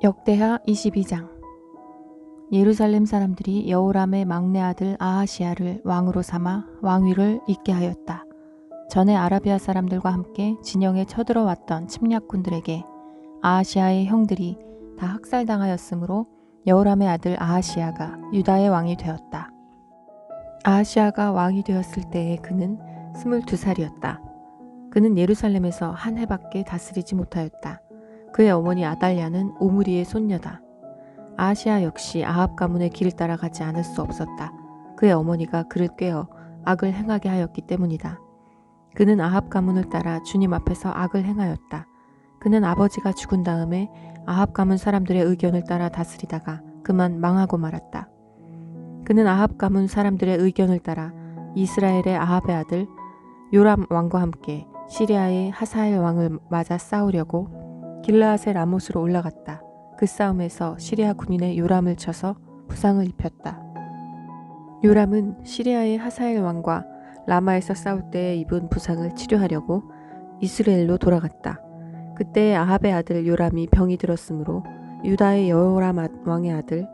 역대하 22장. 예루살렘 사람들이 여호람의 막내 아들 아하시야를 왕으로 삼아 왕위를 잇게 하였다. 전에 아라비아 사람들과 함께 진영에 쳐들어왔던 침략군들에게 아하시야의 형들이 다 학살당하였으므로 여호람의 아들 아하시야가 유다의 왕이 되었다. 아하시야가 왕이 되었을 때에 그는 22살이었다. 그는 예루살렘에서 한 해밖에 다스리지 못하였다. 그의 어머니 아달랴는 오므리의 손녀다. 아하시야 역시 아합 가문의 길을 따라가지 않을 수 없었다. 그의 어머니가 그를 꾀어 악을 행하게 하였기 때문이다. 그는 아합 가문을 따라 주님 앞에서 악을 행하였다. 그는 아버지가 죽은 다음에 아합 가문 사람들의 의견을 따라 다스리다가 그만 망하고 말았다. 그는 아합 가문 사람들의 의견을 따라 이스라엘의 아합의 아들 요람 왕과 함께 시리아의 하사엘 왕을 맞아 싸우려고 길르앗의 라못으로 올라갔다. 그 싸움에서 시리아 군인의 요람을 쳐서 부상을 입혔다. 요람은 시리아의 하사엘 왕과 라마에서 싸울 때 입은 부상을 치료하려고 이스라엘로 돌아갔다. 그때 아합의 아들 요람이 병이 들었으므로 유다의 여호람 왕의 아들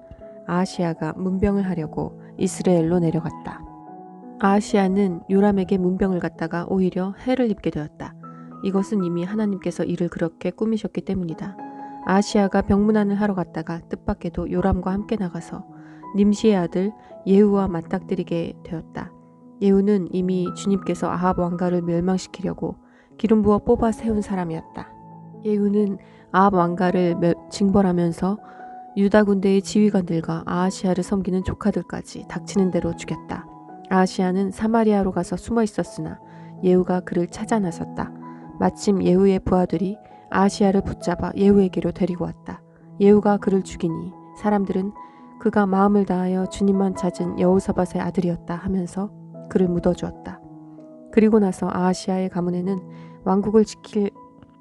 아하시야가 문병을 하려고 이스라엘로 내려갔다. 아하시야는 요람에게 문병을 갖다가 오히려 해를 입게 되었다. 이것은 이미 하나님께서 이를 그렇게 꾸미셨기 때문이다. 아하시야가 병문안을 하러 갔다가 뜻밖에도 요람과 함께 나가서 님시의 아들 예후와 맞닥뜨리게 되었다. 예후는 이미 주님께서 아합 왕가를 멸망시키려고 기름 부어 뽑아 세운 사람이었다. 예후는 아합 왕가를 징벌하면서 유다 군대의 지휘관들과 아하시야를 섬기는 조카들까지 닥치는 대로 죽였다. 아하시야는 사마리아로 가서 숨어 있었으나 예후가 그를 찾아 나섰다. 마침 예후의 부하들이 아하시야를 붙잡아 예후에게로 데리고 왔다. 예후가 그를 죽이니 사람들은 그가 마음을 다하여 주님만 찾은 여호사밧의 아들이었다 하면서 그를 묻어주었다. 그리고 나서 아하시야의 가문에는 왕국을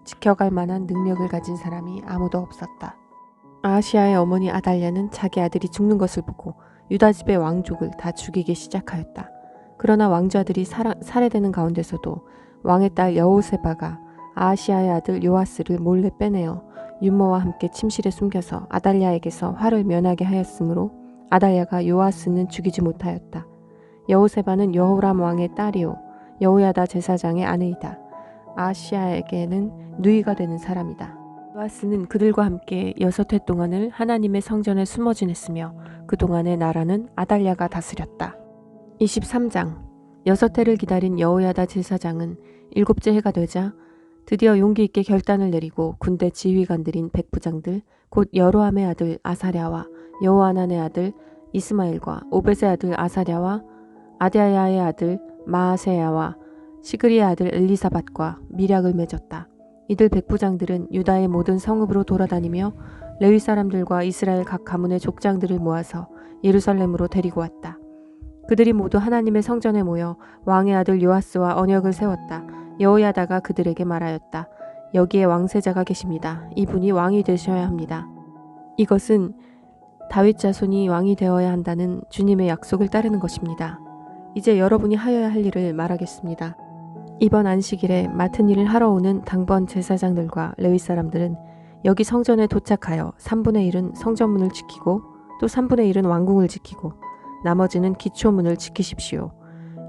지켜갈 만한 능력을 가진 사람이 아무도 없었다. 아하시야의 어머니 아달랴는 자기 아들이 죽는 것을 보고 유다 집의 왕족을 다 죽이기 시작하였다. 그러나 왕자들이 살해되는 가운데서도 왕의 딸 여호세바가 아하시야의 아들 요아스를 몰래 빼내어 윤모와 함께 침실에 숨겨서 아달랴에게서 화를 면하게 하였으므로 아달랴가 요아스는 죽이지 못하였다. 여호세바는 여호람 왕의 딸이요 여호야다 제사장의 아내이다. 아하시야에게는 누이가 되는 사람이다. 요아스는 그들과 함께 6해 동안을 하나님의 성전에 숨어 지냈으며 그 동안의 나라는 아달랴가 다스렸다. 23장. 6해를 기다린 여호야다 제사장은 7째 해가 되자 드디어 용기 있게 결단을 내리고 군대 지휘관들인 백부장들 곧 여로함의 아들 아사랴와 여호하난의 아들 이스마엘과 오벳의 아들 아사랴와 아데야의 아들 마아세야와 시그리의 아들 엘리사밧과 밀약을 맺었다. 이들 백부장들은 유다의 모든 성읍으로 돌아다니며 레위 사람들과 이스라엘 각 가문의 족장들을 모아서 예루살렘으로 데리고 왔다. 그들이 모두 하나님의 성전에 모여 왕의 아들 요아스와 언약을 세웠다. 여호야다가 그들에게 말하였다. 여기에 왕세자가 계십니다. 이분이 왕이 되셔야 합니다. 이것은 다윗 자손이 왕이 되어야 한다는 주님의 약속을 따르는 것입니다. 이제 여러분이 하여야 할 일을 말하겠습니다. 이번 안식일에 맡은 일을 하러 오는 당번 제사장들과 레위 사람들은 여기 성전에 도착하여 3분의 1은 성전문을 지키고 또 3분의 1은 왕궁을 지키고 나머지는 기초문을 지키십시오.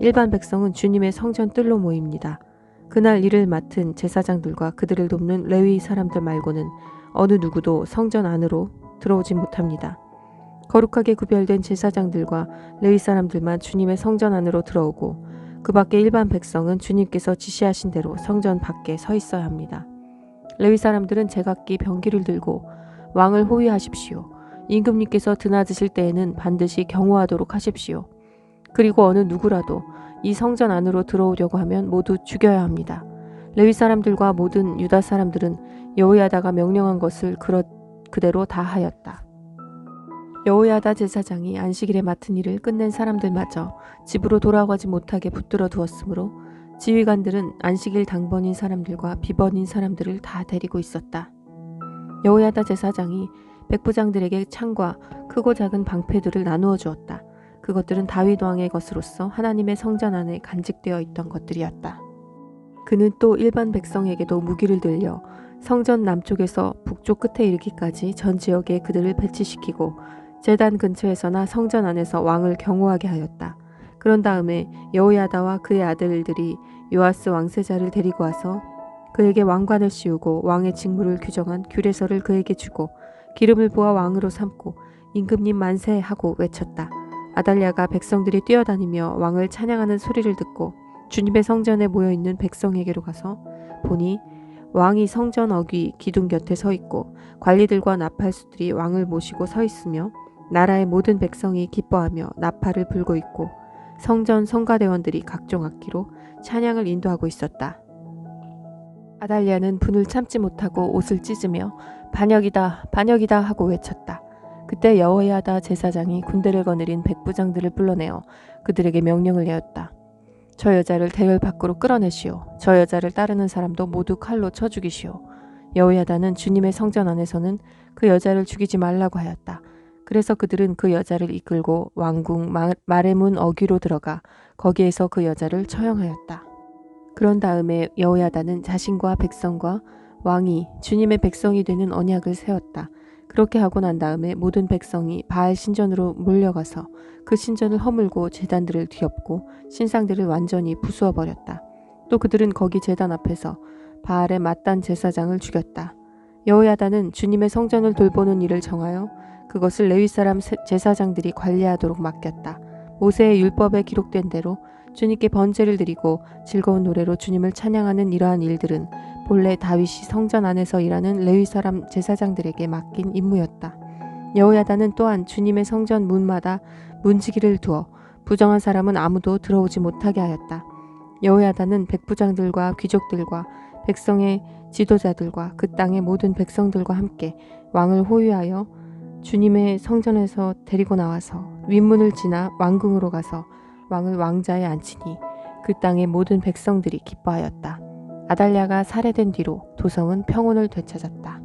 일반 백성은 주님의 성전 뜰로 모입니다. 그날 일을 맡은 제사장들과 그들을 돕는 레위 사람들 말고는 어느 누구도 성전 안으로 들어오지 못합니다. 거룩하게 구별된 제사장들과 레위 사람들만 주님의 성전 안으로 들어오고 그 밖에 일반 백성은 주님께서 지시하신 대로 성전 밖에 서 있어야 합니다. 레위 사람들은 제각기 병기를 들고 왕을 호위하십시오. 임금님께서 드나드실 때에는 반드시 경호하도록 하십시오. 그리고 어느 누구라도 이 성전 안으로 들어오려고 하면 모두 죽여야 합니다. 레위 사람들과 모든 유다 사람들은 여호야다가 명령한 것을 그대로 다 하였다. 여호야다 제사장이 안식일에 맡은 일을 끝낸 사람들마저 집으로 돌아가지 못하게 붙들어 두었으므로 지휘관들은 안식일 당번인 사람들과 비번인 사람들을 다 데리고 있었다. 여호야다 제사장이 백부장들에게 창과 크고 작은 방패들을 나누어 주었다. 그것들은 다윗 왕의 것으로서 하나님의 성전 안에 간직되어 있던 것들이었다. 그는 또 일반 백성에게도 무기를 들려 성전 남쪽에서 북쪽 끝에 이르기까지 전 지역에 그들을 배치시키고 제단 근처에서나 성전 안에서 왕을 경호하게 하였다. 그런 다음에 여호야다와 그의 아들들이 요아스 왕세자를 데리고 와서 그에게 왕관을 씌우고 왕의 직무를 규정한 규례서를 그에게 주고 기름을 부어 왕으로 삼고 임금님 만세 하고 외쳤다. 아달랴가 백성들이 뛰어다니며 왕을 찬양하는 소리를 듣고 주님의 성전에 모여있는 백성에게로 가서 보니 왕이 성전 어귀 기둥 곁에 서 있고 관리들과 나팔수들이 왕을 모시고 서 있으며 나라의 모든 백성이 기뻐하며 나팔을 불고 있고 성전 성가대원들이 각종 악기로 찬양을 인도하고 있었다. 아달랴는 분을 참지 못하고 옷을 찢으며 반역이다 반역이다 하고 외쳤다. 그때 여호야다 제사장이 군대를 거느린 백부장들을 불러내어 그들에게 명령을 내었다. 저 여자를 대궐 밖으로 끌어내시오. 저 여자를 따르는 사람도 모두 칼로 쳐 죽이시오. 여호야다는 주님의 성전 안에서는 그 여자를 죽이지 말라고 하였다. 그래서 그들은 그 여자를 이끌고 왕궁 마레문 어귀로 들어가 거기에서 그 여자를 처형하였다. 그런 다음에 여호야다는 자신과 백성과 왕이 주님의 백성이 되는 언약을 세웠다. 그렇게 하고 난 다음에 모든 백성이 바알 신전으로 몰려가서 그 신전을 허물고 제단들을 뒤엎고 신상들을 완전히 부수어 버렸다. 또 그들은 거기 제단 앞에서 바알의 맏단 제사장을 죽였다. 여호야다는 주님의 성전을 돌보는 일을 정하여 그것을 레위 사람 제사장들이 관리하도록 맡겼다. 모세의 율법에 기록된 대로 주님께 번제를 드리고 즐거운 노래로 주님을 찬양하는 이러한 일들은 본래 다윗이 성전 안에서 일하는 레위 사람 제사장들에게 맡긴 임무였다. 여호야다는 또한 주님의 성전 문마다 문지기를 두어 부정한 사람은 아무도 들어오지 못하게 하였다. 여호야다는 백부장들과 귀족들과 백성의 지도자들과 그 땅의 모든 백성들과 함께 왕을 호위하여 주님의 성전에서 데리고 나와서 윗문을 지나 왕궁으로 가서 왕을 왕자에 앉히니 그 땅의 모든 백성들이 기뻐하였다. 아달랴가 살해된 뒤로 도성은 평온을 되찾았다.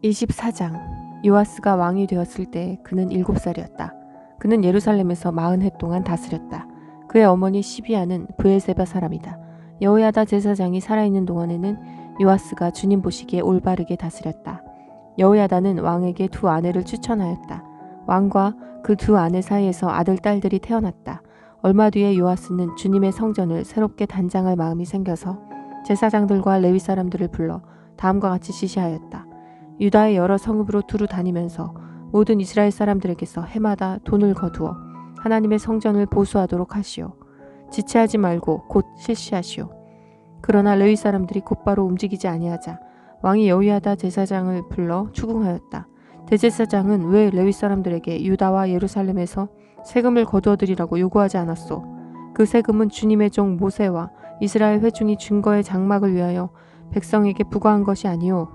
24장 요아스가 왕이 되었을 때 그는 7살이었다. 그는 예루살렘에서 40해 동안 다스렸다. 그의 어머니 시비아는 브엘세바 사람이다. 여호야다 제사장이 살아있는 동안에는 요아스가 주님 보시기에 올바르게 다스렸다. 여호야다는 왕에게 두 아내를 추천하였다. 왕과 그 두 아내 사이에서 아들, 딸들이 태어났다. 얼마 뒤에 요아스는 주님의 성전을 새롭게 단장할 마음이 생겨서 제사장들과 레위 사람들을 불러 다음과 같이 지시하였다. 유다의 여러 성읍으로 두루 다니면서 모든 이스라엘 사람들에게서 해마다 돈을 거두어 하나님의 성전을 보수하도록 하시오. 지체하지 말고 곧 실시하시오. 그러나 레위 사람들이 곧바로 움직이지 아니하자 왕이 여호야다 제사장을 불러 추궁하였다. 대제사장은 왜 레위 사람들에게 유다와 예루살렘에서 세금을 거두어들이라고 요구하지 않았소? 그 세금은 주님의 종 모세와 이스라엘 회중이 증거의 장막을 위하여 백성에게 부과한 것이 아니오.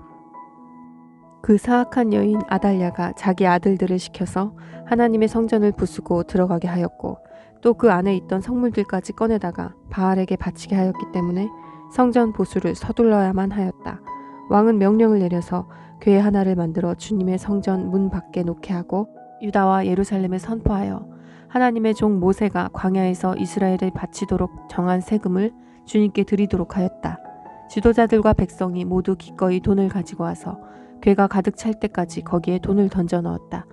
그 사악한 여인 아달랴가 자기 아들들을 시켜서 하나님의 성전을 부수고 들어가게 하였고 또 그 안에 있던 성물들까지 꺼내다가 바알에게 바치게 하였기 때문에 성전 보수를 서둘러야만 하였다. 왕은 명령을 내려서 궤 하나를 만들어 주님의 성전 문 밖에 놓게 하고 유다와 예루살렘에 선포하여 하나님의 종 모세가 광야에서 이스라엘에 바치도록 정한 세금을 주님께 드리도록 하였다. 지도자들과 백성이 모두 기꺼이 돈을 가지고 와서 궤가 가득 찰 때까지 거기에 돈을 던져 넣었다.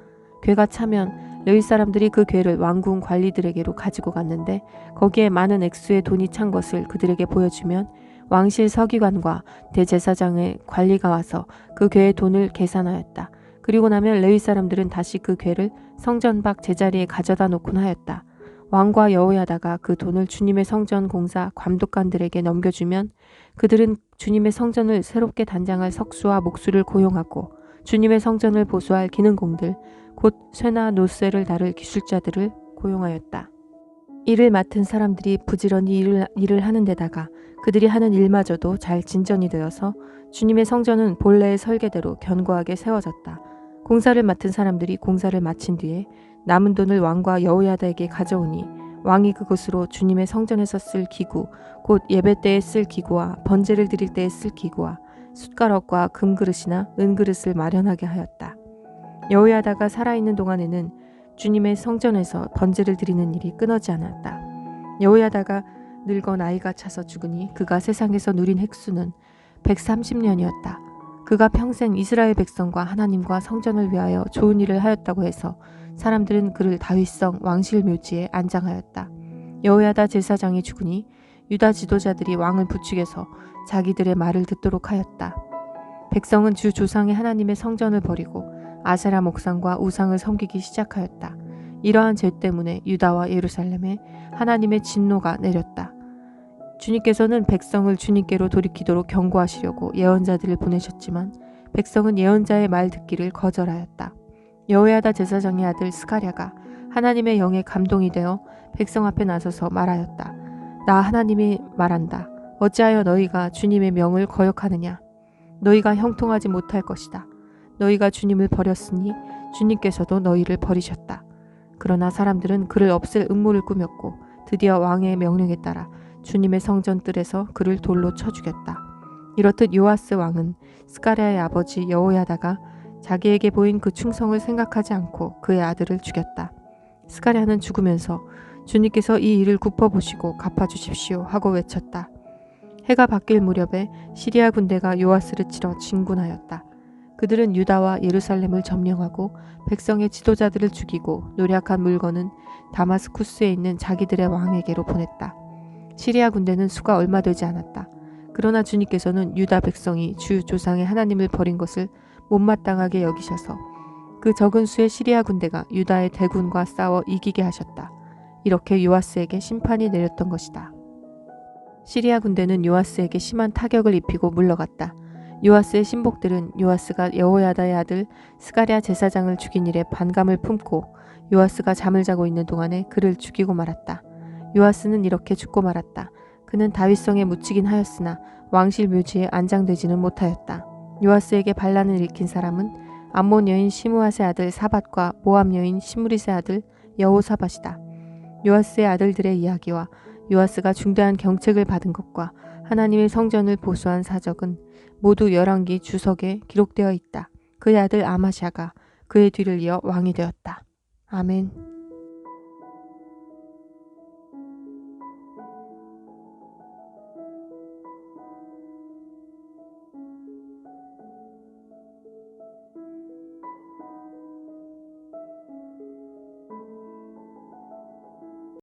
궤가 차면 레위 사람들이 그 궤를 왕궁 관리들에게로 가지고 갔는데 거기에 많은 액수의 돈이 찬 것을 그들에게 보여주면 왕실 서기관과 대제사장의 관리가 와서 그 궤의 돈을 계산하였다. 그리고 나면 레위 사람들은 다시 그 궤를 성전 밖 제자리에 가져다 놓곤 하였다. 왕과 여호야다가 그 돈을 주님의 성전 공사 감독관들에게 넘겨주면 그들은 주님의 성전을 새롭게 단장할 석수와 목수를 고용하고 주님의 성전을 보수할 기능공들 곧 쇠나 노쇠를 다룰 기술자들을 고용하였다. 일을 맡은 사람들이 부지런히 일을 하는 데다가 그들이 하는 일마저도 잘 진전이 되어서 주님의 성전은 본래의 설계대로 견고하게 세워졌다. 공사를 맡은 사람들이 공사를 마친 뒤에 남은 돈을 왕과 여호야다에게 가져오니 왕이 그것으로 주님의 성전에서 쓸 기구, 곧 예배 때에 쓸 기구와 번제를 드릴 때에 쓸 기구와 숟가락과 금그릇이나 은그릇을 마련하게 하였다. 여호야다가 살아있는 동안에는 주님의 성전에서 번제를 드리는 일이 끊어지 않았다. 여호야다가 늙어 나이가 차서 죽으니 그가 세상에서 누린 획수는 130년이었다. 그가 평생 이스라엘 백성과 하나님과 성전을 위하여 좋은 일을 하였다고 해서 사람들은 그를 다윗성 왕실 묘지에 안장하였다. 여호야다 제사장이 죽으니 유다 지도자들이 왕을 부추겨서 자기들의 말을 듣도록 하였다. 백성은 주 조상의 하나님의 성전을 버리고 아세라 목상과 우상을 섬기기 시작하였다. 이러한 죄 때문에 유다와 예루살렘에 하나님의 진노가 내렸다. 주님께서는 백성을 주님께로 돌이키도록 경고하시려고 예언자들을 보내셨지만 백성은 예언자의 말 듣기를 거절하였다. 여호야다 제사장의 아들 스가랴가 하나님의 영에 감동이 되어 백성 앞에 나서서 말하였다. 나 하나님이 말한다. 어찌하여 너희가 주님의 명을 거역하느냐? 너희가 형통하지 못할 것이다. 너희가 주님을 버렸으니 주님께서도 너희를 버리셨다. 그러나 사람들은 그를 없앨 음모를 꾸몄고 드디어 왕의 명령에 따라 주님의 성전 뜰에서 그를 돌로 쳐 죽였다. 이렇듯 요아스 왕은 스가랴의 아버지 여호야다가 자기에게 보인 그 충성을 생각하지 않고 그의 아들을 죽였다. 스가랴는 죽으면서 주님께서 이 일을 굽어보시고 갚아주십시오 하고 외쳤다. 해가 바뀔 무렵에 시리아 군대가 요아스를 치러 진군하였다. 그들은 유다와 예루살렘을 점령하고 백성의 지도자들을 죽이고 노략한 물건은 다마스쿠스에 있는 자기들의 왕에게로 보냈다. 시리아 군대는 수가 얼마 되지 않았다. 그러나 주님께서는 유다 백성이 주 조상의 하나님을 버린 것을 못마땅하게 여기셔서 그 적은 수의 시리아 군대가 유다의 대군과 싸워 이기게 하셨다. 이렇게 요아스에게 심판이 내렸던 것이다. 시리아 군대는 요아스에게 심한 타격을 입히고 물러갔다. 요아스의 신복들은 요아스가 여호야다의 아들 스가랴 제사장을 죽인 일에 반감을 품고 요아스가 잠을 자고 있는 동안에 그를 죽이고 말았다. 요아스는 이렇게 죽고 말았다. 그는 다윗성에 묻히긴 하였으나 왕실 묘지에 안장되지는 못하였다. 요아스에게 반란을 일으킨 사람은 암몬 여인 시므앗의 아들 사밧과 모압 여인 시므릿의 아들 여호사밧이다. 요아스의 아들들의 이야기와 요아스가 중대한 경책을 받은 것과 하나님의 성전을 보수한 사적은 모두 열왕기 주석에 기록되어 있다. 그의 아들 아마샤가 그의 뒤를 이어 왕이 되었다. 아멘.